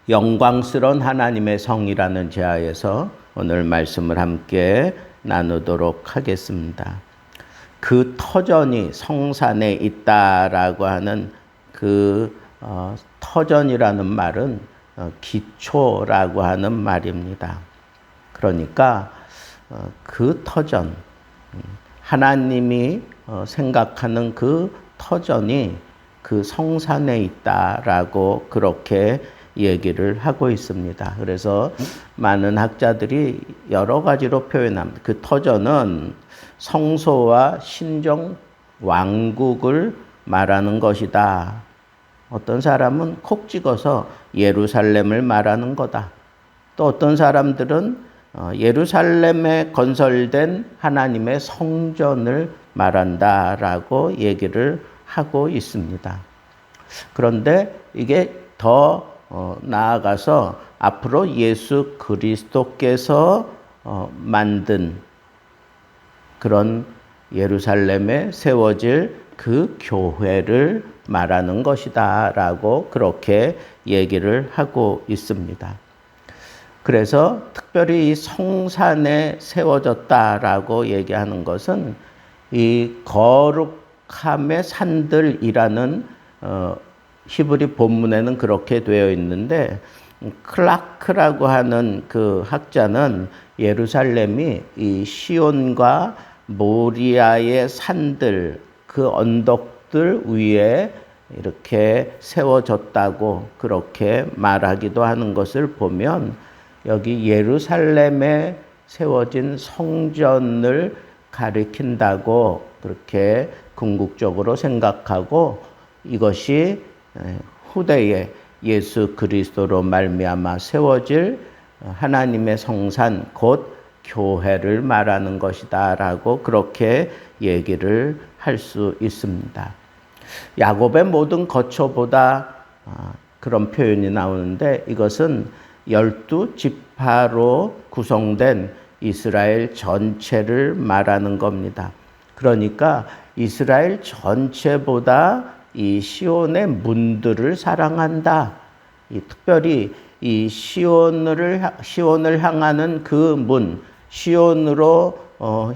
영광스러운 하나님의 성이라는 제하에서 오늘 말씀을 함께 나누도록 하겠습니다. 그 터전이 성산에 있다라고 하는 그 터전이라는 말은 기초라고 하는 말입니다. 그러니까 그 터전, 하나님이 생각하는 그 터전이 그 성산에 있다라고 그렇게 얘기를 하고 있습니다. 그래서 많은 학자들이 여러 가지로 표현합니다. 그 터전은 성소와 신정 왕국을 말하는 것이다. 어떤 사람은 콕 찍어서 예루살렘을 말하는 거다. 또 어떤 사람들은 예루살렘에 건설된 하나님의 성전을 말한다라고 얘기를 하고 있습니다. 그런데 이게 더 나아가서 앞으로 예수 그리스도께서 만든 그런 예루살렘에 세워질 그 교회를 말하는 것이다 라고 그렇게 얘기를 하고 있습니다. 그래서 특별히 이 성산에 세워졌다라고 얘기하는 것은 이 거룩함의 산들이라는 히브리 본문에는 그렇게 되어 있는데, 클라크라고 하는 그 학자는 예루살렘이 이 시온과 모리아의 산들, 그 언덕들 위에 이렇게 세워졌다고 그렇게 말하기도 하는 것을 보면, 여기 예루살렘에 세워진 성전을 가리킨다고 그렇게 궁극적으로 생각하고, 이것이 후대에 예수 그리스도로 말미암아 세워질 하나님의 성산 곧 교회를 말하는 것이다 라고 그렇게 얘기를 할 수 있습니다. 야곱의 모든 거처보다 그런 표현이 나오는데, 이것은 12지파로 구성된 이스라엘 전체를 말하는 겁니다. 그러니까 이스라엘 전체보다 이 시온의 문들을 사랑한다. 특별히 이 시온을 향하는 그 문, 시온으로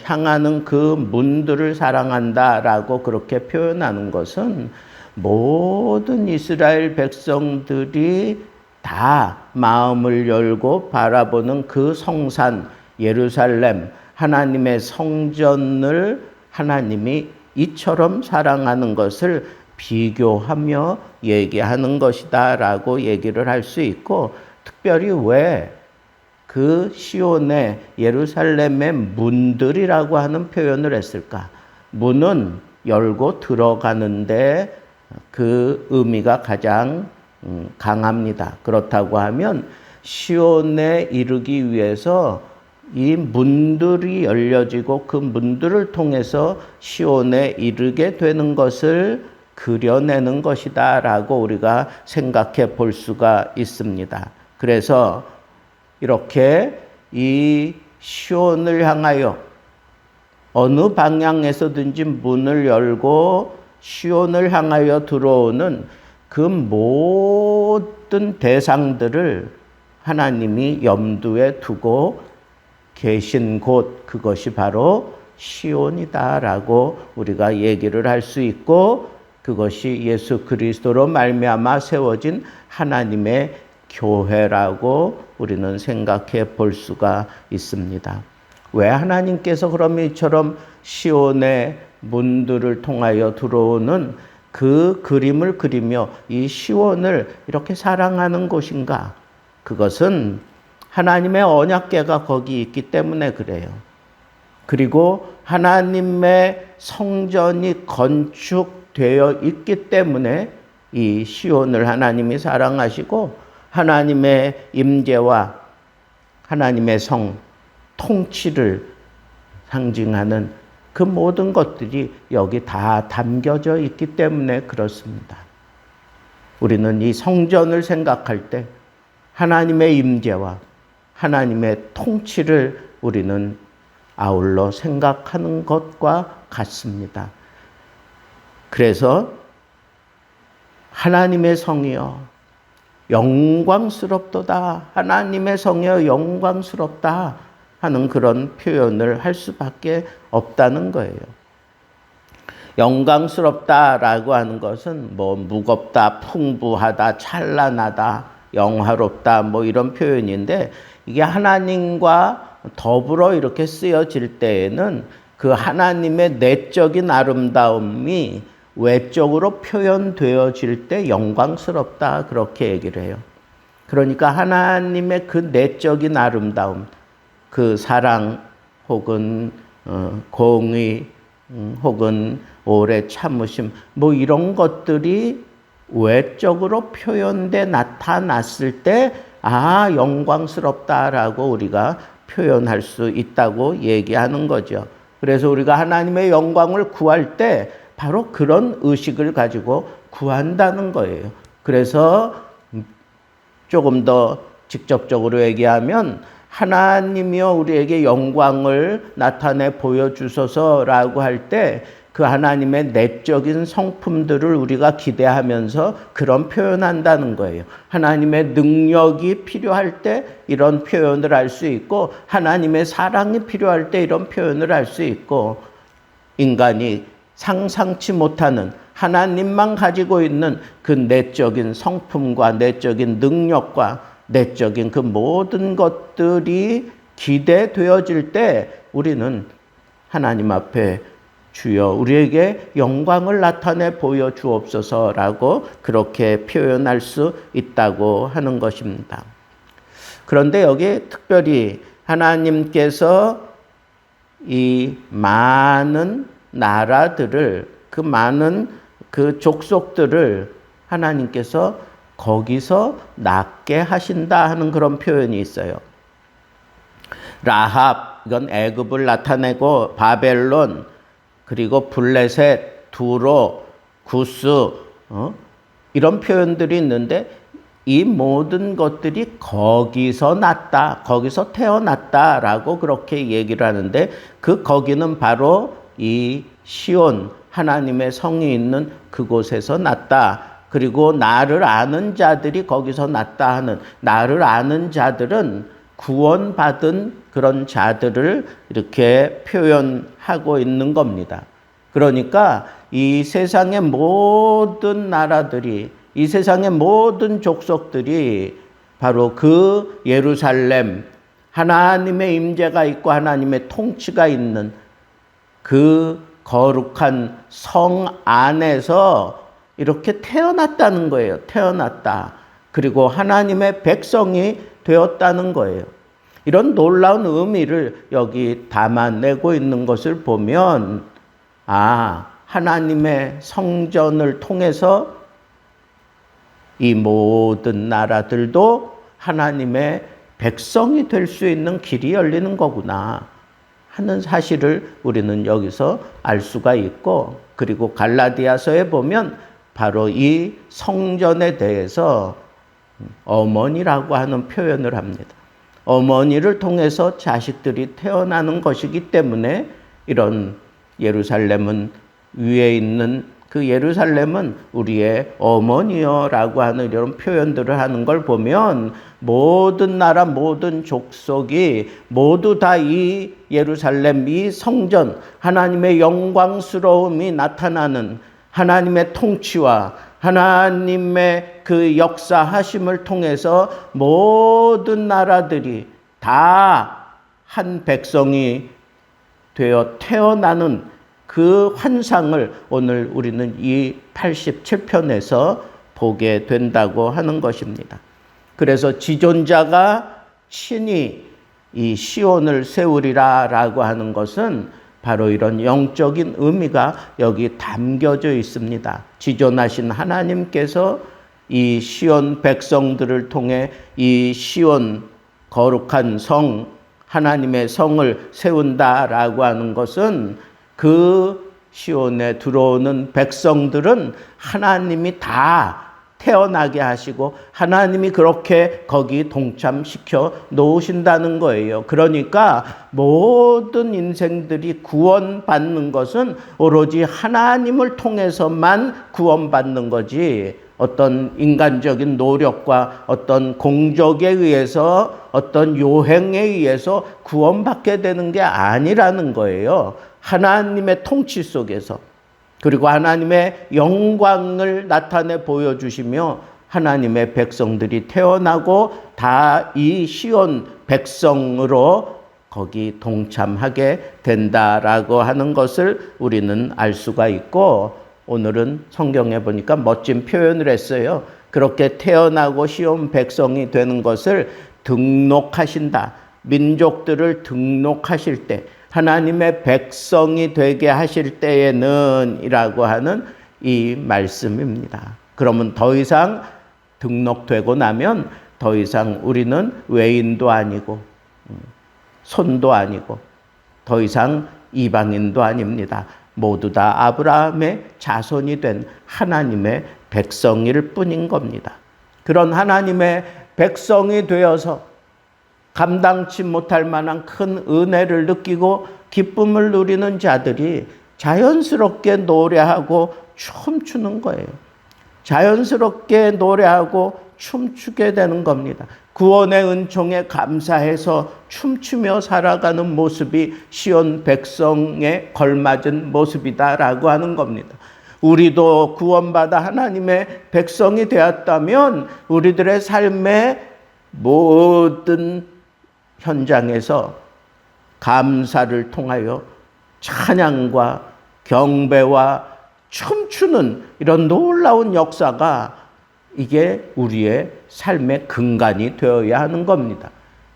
향하는 그 문들을 사랑한다라고 그렇게 표현하는 것은 모든 이스라엘 백성들이 다 마음을 열고 바라보는 그 성산 예루살렘 하나님의 성전을 하나님이 이처럼 사랑하는 것을 비교하며 얘기하는 것이다 라고 얘기를 할 수 있고, 특별히 왜 그 시온의 예루살렘의 문들이라고 하는 표현을 했을까? 문은 열고 들어가는데 그 의미가 가장 강합니다. 그렇다고 하면 시온에 이르기 위해서 이 문들이 열려지고 그 문들을 통해서 시온에 이르게 되는 것을 그려내는 것이다 라고 우리가 생각해 볼 수가 있습니다. 그래서 이렇게 이 시온을 향하여 어느 방향에서든지 문을 열고 시온을 향하여 들어오는 그 모든 대상들을 하나님이 염두에 두고 계신 곳, 그것이 바로 시온이다라고 우리가 얘기를 할 수 있고, 그것이 예수 그리스도로 말미암아 세워진 하나님의 교회라고 우리는 생각해 볼 수가 있습니다. 왜 하나님께서 그러면 이처럼 시온의 문들을 통하여 들어오는 그 그림을 그리며 이 시온을 이렇게 사랑하는 곳인가? 그것은 하나님의 언약궤가 거기 있기 때문에 그래요. 그리고 하나님의 성전이 건축되어 있기 때문에 이 시온을 하나님이 사랑하시고, 하나님의 임재와 하나님의 성, 통치를 상징하는 그 모든 것들이 여기 다 담겨져 있기 때문에 그렇습니다. 우리는 이 성전을 생각할 때 하나님의 임재와 하나님의 통치를 우리는 아울러 생각하는 것과 같습니다. 그래서 하나님의 성이여, 영광스럽도다. 하나님의 성이여 영광스럽다 하는 그런 표현을 할 수밖에 없다는 거예요. 영광스럽다라고 하는 것은 뭐 무겁다, 풍부하다, 찬란하다, 영화롭다 뭐 이런 표현인데 이게 하나님과 더불어 이렇게 쓰여질 때에는 그 하나님의 내적인 아름다움이 외적으로 표현되어질 때 영광스럽다 그렇게 얘기를 해요. 그러니까 하나님의 그 내적인 아름다움, 그 사랑 혹은 공의 혹은 오래 참으심 뭐 이런 것들이 외적으로 표현돼 나타났을 때 영광스럽다라고 우리가 표현할 수 있다고 얘기하는 거죠. 그래서 우리가 하나님의 영광을 구할 때 바로 그런 의식을 가지고 구한다는 거예요. 그래서 조금 더 직접적으로 얘기하면 하나님이여 우리에게 영광을 나타내 보여주소서라고 할 때 그 하나님의 내적인 성품들을 우리가 기대하면서 그런 표현한다는 거예요. 하나님의 능력이 필요할 때 이런 표현을 할 수 있고 하나님의 사랑이 필요할 때 이런 표현을 할 수 있고 인간이 상상치 못하는 하나님만 가지고 있는 그 내적인 성품과 내적인 능력과 내적인 그 모든 것들이 기대되어질 때 우리는 하나님 앞에 주여 우리에게 영광을 나타내 보여주옵소서라고 그렇게 표현할 수 있다고 하는 것입니다. 그런데 여기 특별히 하나님께서 이 많은 나라들을 그 많은 그 족속들을 하나님께서 거기서 낫게 하신다 하는 그런 표현이 있어요. 라합 이건 애굽을 나타내고 바벨론 그리고 블레셋, 두로, 구스 이런 표현들이 있는데 이 모든 것들이 거기서 났다, 거기서 태어났다라고 그렇게 얘기를 하는데 그 거기는 바로 이 시온 하나님의 성이 있는 그곳에서 났다. 그리고 나를 아는 자들이 거기서 났다 하는 나를 아는 자들은 구원받은 그런 자들을 이렇게 표현하고 있는 겁니다. 그러니까 이 세상의 모든 나라들이 이 세상의 모든 족속들이 바로 그 예루살렘 하나님의 임재가 있고 하나님의 통치가 있는 그 거룩한 성 안에서 이렇게 태어났다는 거예요. 태어났다. 그리고 하나님의 백성이 되었다는 거예요. 이런 놀라운 의미를 여기 담아내고 있는 것을 보면 하나님의 성전을 통해서 이 모든 나라들도 하나님의 백성이 될 수 있는 길이 열리는 거구나 하는 사실을 우리는 여기서 알 수가 있고 그리고 갈라디아서에 보면 바로 이 성전에 대해서 어머니라고 하는 표현을 합니다. 어머니를 통해서 자식들이 태어나는 것이기 때문에 이런 예루살렘은 위에 있는 그 예루살렘은 우리의 어머니여라고 하는 이런 표현들을 하는 걸 보면 모든 나라 모든 족속이 모두 다 이 예루살렘 이 성전 하나님의 영광스러움이 나타나는 하나님의 통치와 하나님의 그 역사하심을 통해서 모든 나라들이 다 한 백성이 되어 태어나는 그 환상을 오늘 우리는 이 87편에서 보게 된다고 하는 것입니다. 그래서 지존자가 친히 이 시온을 세우리라 라고 하는 것은 바로 이런 영적인 의미가 여기 담겨져 있습니다. 지존하신 하나님께서 이 시온 백성들을 통해 이 시온 거룩한 성, 하나님의 성을 세운다라고 하는 것은 그 시온에 들어오는 백성들은 하나님이 다 태어나게 하시고 하나님이 그렇게 거기 동참시켜 놓으신다는 거예요. 그러니까 모든 인생들이 구원받는 것은 오로지 하나님을 통해서만 구원받는 거지 어떤 인간적인 노력과 어떤 공적에 의해서 어떤 요행에 의해서 구원받게 되는 게 아니라는 거예요. 하나님의 통치 속에서, 그리고 하나님의 영광을 나타내 보여주시며 하나님의 백성들이 태어나고 다 이 시온 백성으로 거기 동참하게 된다라고 하는 것을 우리는 알 수가 있고, 오늘은 성경에 보니까 멋진 표현을 했어요. 그렇게 태어나고 시온 백성이 되는 것을 등록하신다. 민족들을 등록하실 때, 하나님의 백성이 되게 하실 때에는 이라고 하는 이 말씀입니다. 그러면 더 이상 등록되고 나면 더 이상 우리는 외인도 아니고 손도 아니고 더 이상 이방인도 아닙니다. 모두 다 아브라함의 자손이 된 하나님의 백성일 뿐인 겁니다. 그런 하나님의 백성이 되어서 감당치 못할 만한 큰 은혜를 느끼고 기쁨을 누리는 자들이 자연스럽게 노래하고 춤추는 거예요. 자연스럽게 노래하고 춤추게 되는 겁니다. 구원의 은총에 감사해서 춤추며 살아가는 모습이 시온 백성에 걸맞은 모습이다라고 하는 겁니다. 우리도 구원받아 하나님의 백성이 되었다면 우리들의 삶의 모든 현장에서 감사를 통하여 찬양과 경배와 춤추는 이런 놀라운 역사가 이게 우리의 삶의 근간이 되어야 하는 겁니다.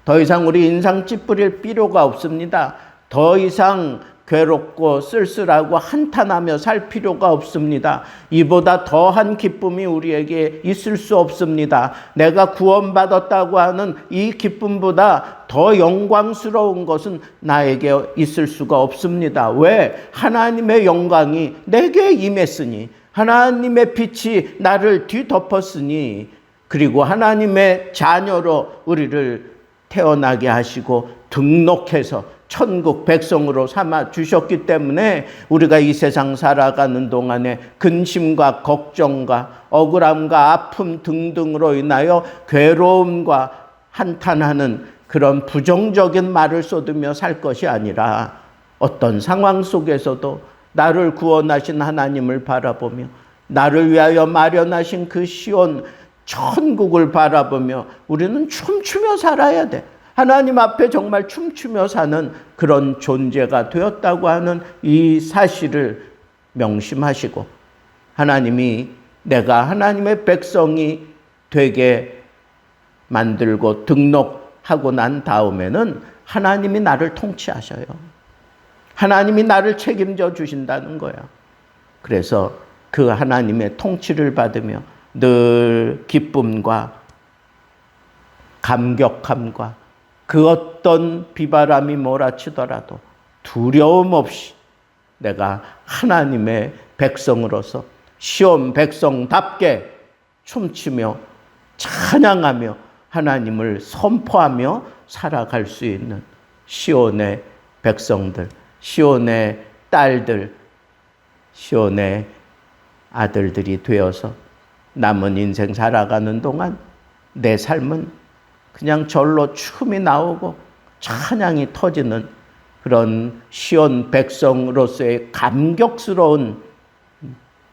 더 이상 우리 인상 찌푸릴 필요가 없습니다. 더 이상 괴롭고 쓸쓸하고 한탄하며 살 필요가 없습니다. 이보다 더한 기쁨이 우리에게 있을 수 없습니다. 내가 구원받았다고 하는 이 기쁨보다 더 영광스러운 것은 나에게 있을 수가 없습니다. 왜? 하나님의 영광이 내게 임했으니, 하나님의 빛이 나를 뒤덮었으니, 그리고 하나님의 자녀로 우리를 태어나게 하시고 등록해서 천국 백성으로 삼아 주셨기 때문에 우리가 이 세상 살아가는 동안에 근심과 걱정과 억울함과 아픔 등등으로 인하여 괴로움과 한탄하는 그런 부정적인 말을 쏟으며 살 것이 아니라 어떤 상황 속에서도 나를 구원하신 하나님을 바라보며 나를 위하여 마련하신 그 시온 천국을 바라보며 우리는 춤추며 살아야 돼. 하나님 앞에 정말 춤추며 사는 그런 존재가 되었다고 하는 이 사실을 명심하시고, 하나님이 내가 하나님의 백성이 되게 만들고 등록하고 난 다음에는 하나님이 나를 통치하셔요. 하나님이 나를 책임져 주신다는 거야. 그래서 그 하나님의 통치를 받으며 늘 기쁨과 감격함과 그 어떤 비바람이 몰아치더라도 두려움 없이 내가 하나님의 백성으로서 시온 백성답게 춤추며 찬양하며 하나님을 선포하며 살아갈 수 있는 시온의 백성들, 시온의 딸들, 시온의 아들들이 되어서 남은 인생 살아가는 동안 내 삶은 그냥 절로 춤이 나오고 찬양이 터지는 그런 시온 백성으로서의 감격스러운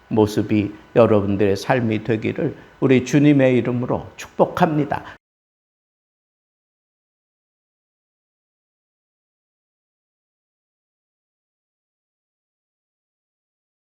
모습이 여러분들의 삶이 되기를 우리 주님의 이름으로 축복합니다.